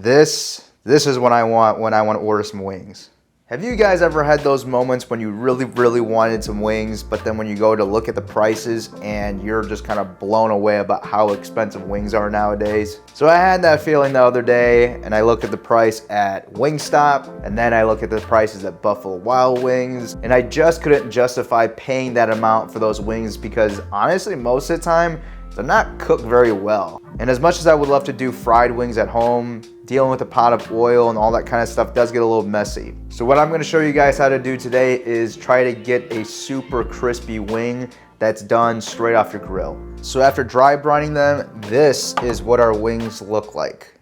This is what I want when I want to order some wings. Have you guys ever had those moments when you really wanted some wings, but then when you go to look at the prices and you're just kind of blown away about how expensive wings are nowadays? So I had that feeling the other day, and I looked at the price at Wingstop, and then I looked at the prices at Buffalo Wild Wings, and I just couldn't justify paying that amount for those wings because honestly, most of the time, they're not cooked very well. And as much as I would love to do fried wings at home, dealing with a pot of oil and all that kind of stuff does get a little messy. So what I'm gonna show you guys how to do today is try to get a super crispy wing that's done straight off your grill. So after dry brining them, this is what our wings look like.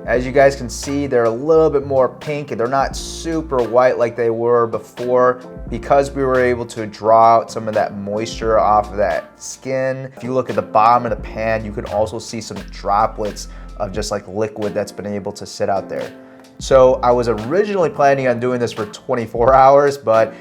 As you guys can see, they're a little bit more pink and they're not super white like they were before because we were able to draw out some of that moisture off of that skin. If you look at the bottom of the pan, you can also see some droplets of just like liquid that's been able to sit out there. So I was originally planning on doing this for 24 hours, but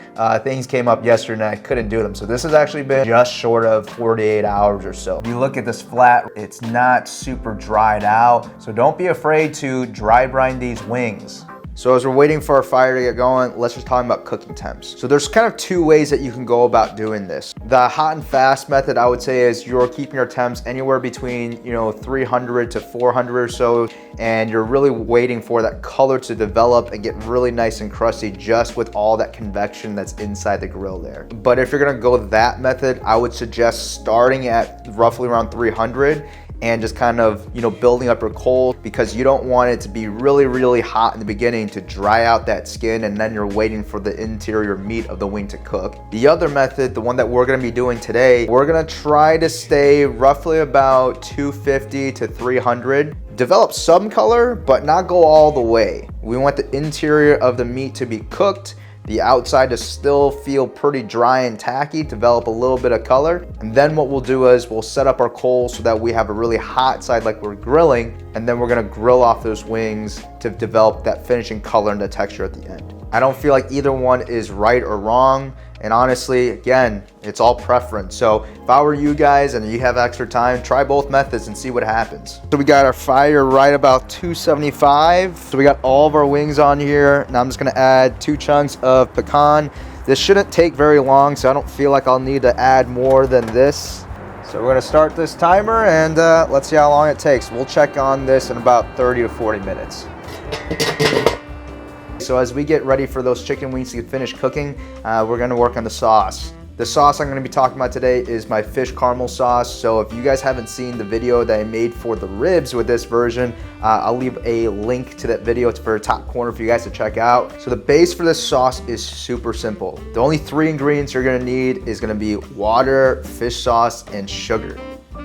things came up yesterday and I couldn't do them. So this has actually been just short of 48 hours or so. If you look at this flat, it's not super dried out. So don't be afraid to dry brine these wings. So as we're waiting for our fire to get going, let's just talk about cooking temps. So there's kind of two ways that you can go about doing this. The hot and fast method, I would say, is you're keeping your temps anywhere between 300 to 400 or so, and you're really waiting for that color to develop and get really nice and crusty just with all that convection that's inside the grill there. But if you're gonna go that method, I would suggest starting at roughly around 300 and just kind of, building up your coals because you don't want it to be really hot in the beginning to dry out that skin and then you're waiting for the interior meat of the wing to cook. The other method, the one that we're gonna be doing today, we're gonna try to stay roughly about 250 to 300. Develop some color, but not go all the way. We want the interior of the meat to be cooked, the outside to still feel pretty dry and tacky, develop a little bit of color. And then what we'll do is we'll set up our coals so that we have a really hot side like we're grilling, and then we're gonna grill off those wings to develop that finishing color and the texture at the end. I don't feel like either one is right or wrong. And honestly, again, it's all preference. So if I were you guys and you have extra time, try both methods and see what happens. So we got our fire right about 275. So we got all of our wings on here. Now I'm just gonna add 2 chunks of pecan. This shouldn't take very long, so I don't feel like I'll need to add more than this. So we're gonna start this timer and let's see how long it takes. We'll check on this in about 30 to 40 minutes. So as we get ready for those chicken wings to finish cooking, we're gonna work on the sauce. The sauce I'm gonna be talking about today is my fish caramel sauce. So if you guys haven't seen the video that I made for the ribs with this version, I'll leave a link to that video. It's for the top corner for you guys to check out. So the base for this sauce is super simple. The only 3 ingredients you're gonna need is gonna be water, fish sauce, and sugar.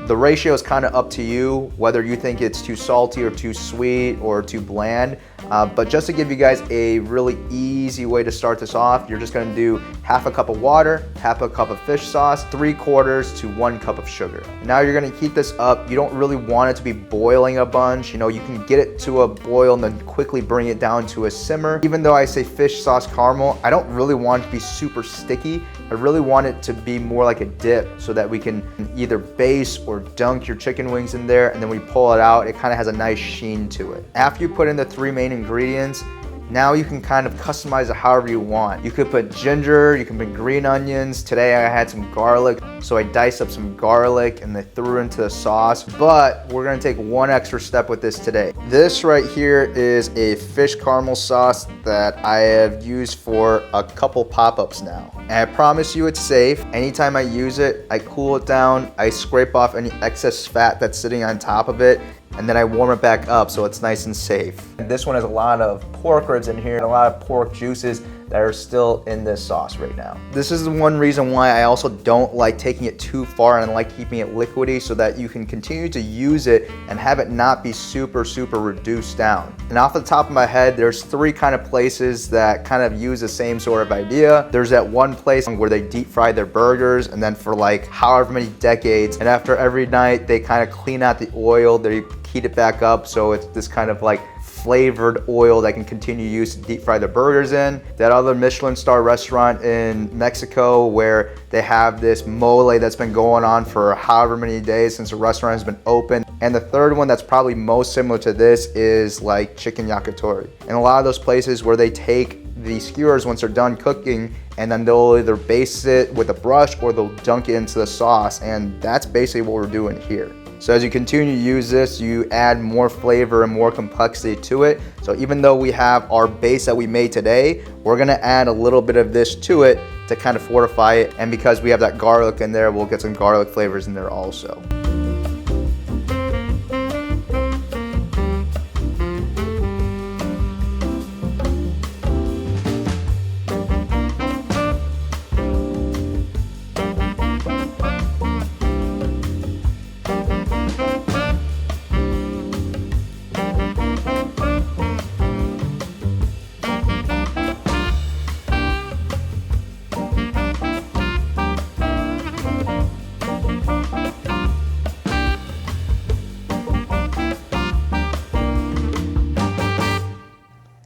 The ratio is kind of up to you, whether you think it's too salty or too sweet or too bland. But just to give you guys a really easy way to start this off, you're just gonna do half a cup of water, half a cup of fish sauce, 3/4 to 1 cup of sugar. Now you're gonna heat this up. You don't really want it to be boiling a bunch. You can get it to a boil and then quickly bring it down to a simmer. Even though I say fish sauce caramel, I don't really want it to be super sticky. I really want it to be more like a dip so that we can either base or dunk your chicken wings in there, and then when we pull it out, it kind of has a nice sheen to it. After you put in the 3 main ingredients, now you can kind of customize it however you want. You could put ginger, you can put green onions. Today I had some garlic, so I diced up some garlic and I threw it into the sauce. But we're gonna take one extra step with this today. This right here is a fish caramel sauce that I have used for a couple pop-ups now. And I promise you it's safe. Anytime I use it, I cool it down, I scrape off any excess fat that's sitting on top of it, and then I warm it back up so it's nice and safe. And this one has a lot of pork ribs in here and a lot of pork juices that are still in this sauce right now. This is the one reason why I also don't like taking it too far, and I like keeping it liquidy so that you can continue to use it and have it not be super reduced down. And off the top of my head, there's 3 kind of places that kind of use the same sort of idea. There's that one place where they deep fry their burgers, and then for like however many decades, and after every night they kind of clean out the oil, they heat it back up so it's this kind of like flavored oil that can continue to use to deep fry the burgers in. That other Michelin star restaurant in Mexico where they have this mole that's been going on for however many days since the restaurant has been open. And the third one that's probably most similar to this is like chicken yakitori. And a lot of those places where they take the skewers once they're done cooking and then they'll either baste it with a brush or they'll dunk it into the sauce, and that's basically what we're doing here. So as you continue to use this, you add more flavor and more complexity to it. So even though we have our base that we made today, we're gonna add a little bit of this to it to kind of fortify it. And because we have that garlic in there, we'll get some garlic flavors in there also.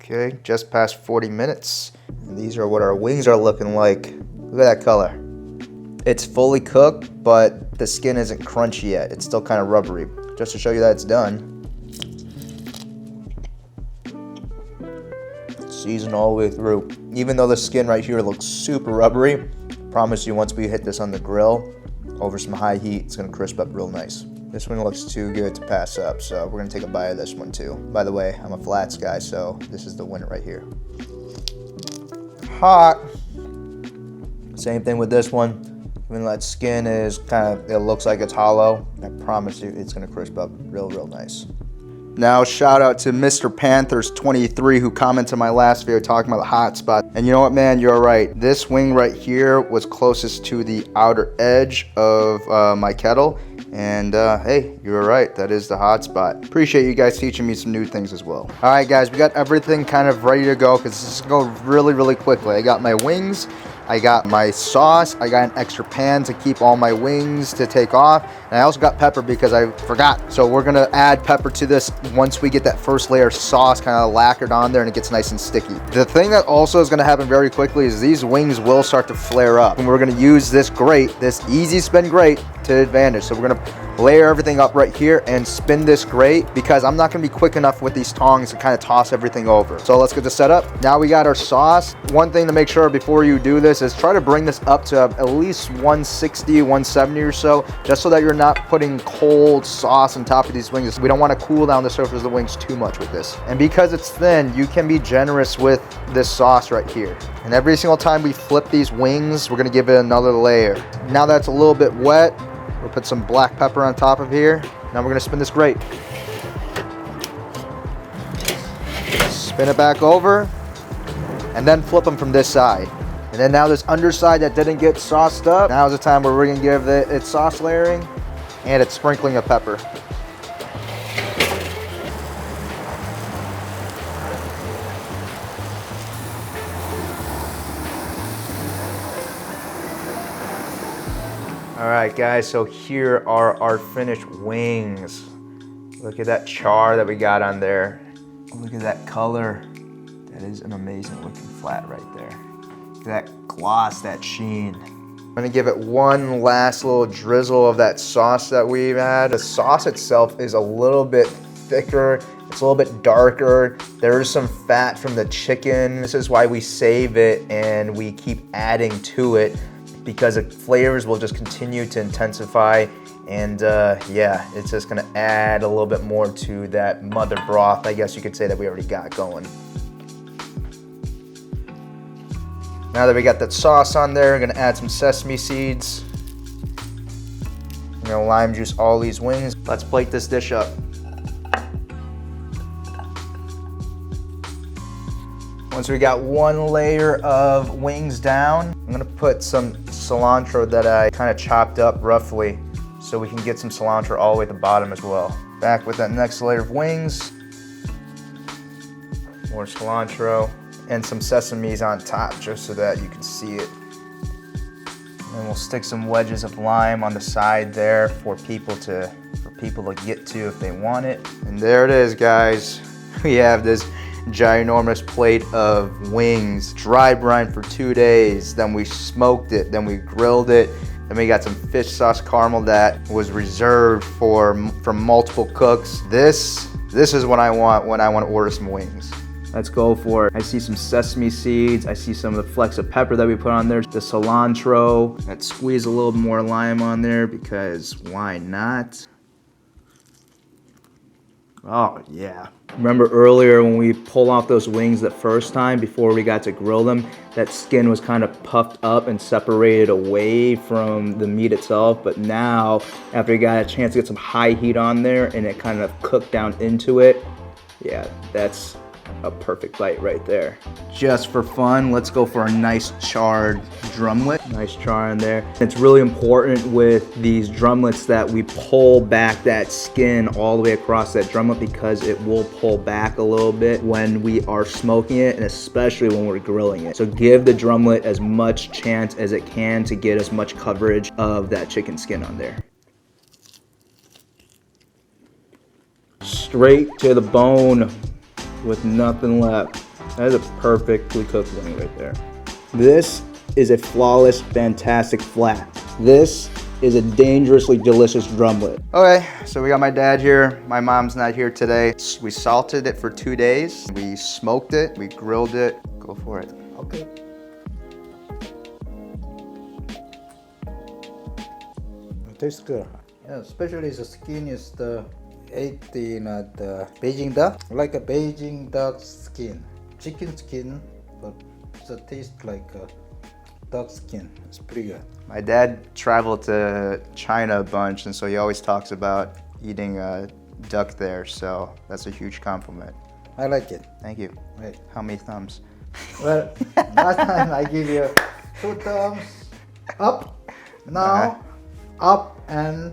Okay, just past 40 minutes. And these are what our wings are looking like. Look at that color. It's fully cooked, but the skin isn't crunchy yet. It's still kind of rubbery. Just to show you that it's done. Seasoned all the way through. Even though the skin right here looks super rubbery, I promise you once we hit this on the grill, over some high heat, it's gonna crisp up real nice. This one looks too good to pass up, so we're gonna take a bite of this one too. By the way, I'm a flats guy, so this is the winner right here. Hot. Same thing with this one. Even though that skin is kind of, it looks like it's hollow, I promise you it's gonna crisp up real nice. Now shout out to Mr. Panthers23 who commented on my last video talking about the hot spot. And you know what, man, you're right. This wing right here was closest to the outer edge of my kettle. And hey, you were right, that is the hot spot. Appreciate you guys teaching me some new things as well. All right guys, we got everything kind of ready to go because this is gonna go really quickly. I got my wings, I got my sauce, I got an extra pan to keep all my wings to take off, and I also got pepper because I forgot. So we're gonna add pepper to this once we get that first layer of sauce kind of lacquered on there and it gets nice and sticky. The thing that also is gonna happen very quickly is these wings will start to flare up, and we're gonna use this grate, this easy spin grate, to advantage. So we're gonna layer everything up right here and spin this grate because I'm not gonna be quick enough with these tongs to kind of toss everything over. So let's get this set up. Now we got our sauce. One thing to make sure before you do this is try to bring this up to at least 160, 170 or so, just so that you're not putting cold sauce on top of these wings. We don't want to cool down the surface of the wings too much with this. And because it's thin, you can be generous with this sauce right here. And every single time we flip these wings, we're gonna give it another layer. Now that's a little bit wet, we'll put some black pepper on top of here. Now we're gonna spin this grate. Spin it back over, and then flip them from this side. And then now this underside that didn't get sauced up, now is the time where we're gonna give it its sauce layering and its sprinkling of pepper. All right, guys, so here are our finished wings. Look at that char that we got on there. Look at that color. That is an amazing looking flat right there. Look at that gloss, that sheen. I'm gonna give it one last little drizzle of that sauce that we've had. The sauce itself is a little bit thicker. It's a little bit darker. There is some fat from the chicken. This is why we save it and we keep adding to it, because the flavors will just continue to intensify, and yeah, it's just gonna add a little bit more to that mother broth, I guess you could say, that we already got going. Now that we got that sauce on there, we're gonna add some sesame seeds. I'm gonna lime juice all these wings. Let's plate this dish up. Once we got one layer of wings down, I'm gonna put some cilantro that I kind of chopped up roughly so we can get some cilantro all the way at the bottom as well. Back with that next layer of wings, more cilantro, and some sesames on top just so that you can see it. And then we'll stick some wedges of lime on the side there for people to for people to get to if they want it. And there it is, guys. We have this ginormous plate of wings, dry brine for 2 days, then we smoked it, then we grilled it, then we got some fish sauce caramel that was reserved from multiple cooks. This is what I want when I want to order some wings. Let's go for it. I see some sesame seeds. I see some of the flecks of pepper that we put on there. The cilantro. Let's squeeze a little more lime on there because why not? Oh yeah. Remember earlier when we pulled off those wings the first time before we got to grill them, that skin was kind of puffed up and separated away from the meat itself. But now, after we got a chance to get some high heat on there and it kind of cooked down into it, yeah, that's a perfect bite right there. Just for fun, let's go for a nice charred drumlet. Nice char in there. It's really important with these drumlets that we pull back that skin all the way across that drumlet because it will pull back a little bit when we are smoking it and especially when we're grilling it. So give the drumlet as much chance as it can to get as much coverage of that chicken skin on there. Straight to the bone with nothing left. That is a perfectly cooked wing right there. This is a flawless, fantastic flat. This is a dangerously delicious drumlet. Okay, so we got my dad here. My mom's not here today. We salted it for 2 days. We smoked it, we grilled it. Go for it. Okay. It tastes good. Yeah, especially the skin is the Beijing duck, like a Beijing duck skin, chicken skin, but it tastes like a duck skin. It's pretty good. My dad traveled to China a bunch, and so he always talks about eating duck there, so that's a huge compliment. I like it. Thank you. Right. How many thumbs? Well, last time I give you 2 thumbs up, now up and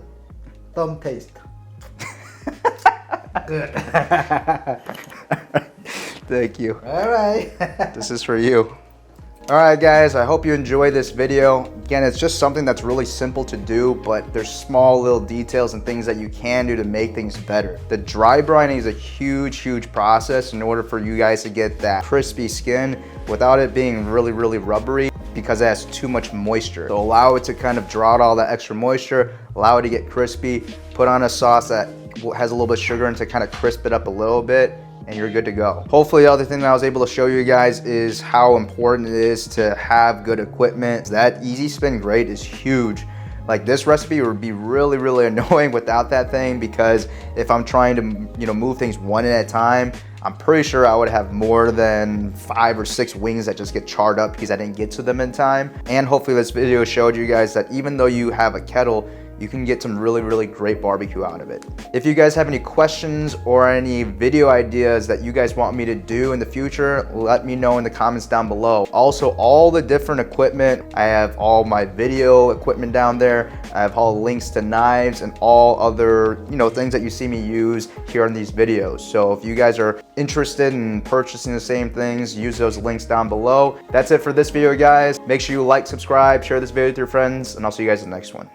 thumb taste. Good. Thank you. All right. This is for you. All right, guys, I hope you enjoyed this video. Again, it's just something that's really simple to do, but there's small little details and things that you can do to make things better. The dry brining is a huge process in order for you guys to get that crispy skin without it being really rubbery because it has too much moisture. So allow it to kind of draw out all that extra moisture, allow it to get crispy, put on a sauce that has a little bit of sugar in to kind of crisp it up a little bit, and you're good to go. Hopefully the other thing that I was able to show you guys is how important it is to have good equipment. That easy spin grate is huge. Like this recipe would be really annoying without that thing because if I'm trying to move things one at a time, I'm pretty sure I would have more than 5 or 6 wings that just get charred up because I didn't get to them in time. And hopefully this video showed you guys that even though you have a kettle, you can get some really great barbecue out of it. If you guys have any questions or any video ideas that you guys want me to do in the future, let me know in the comments down below. Also, all the different equipment, I have all my video equipment down there. I have all links to knives and all other things that you see me use here in these videos. So if you guys are interested in purchasing the same things, use those links down below. That's it for this video, guys. Make sure you like, subscribe, share this video with your friends, and I'll see you guys in the next one.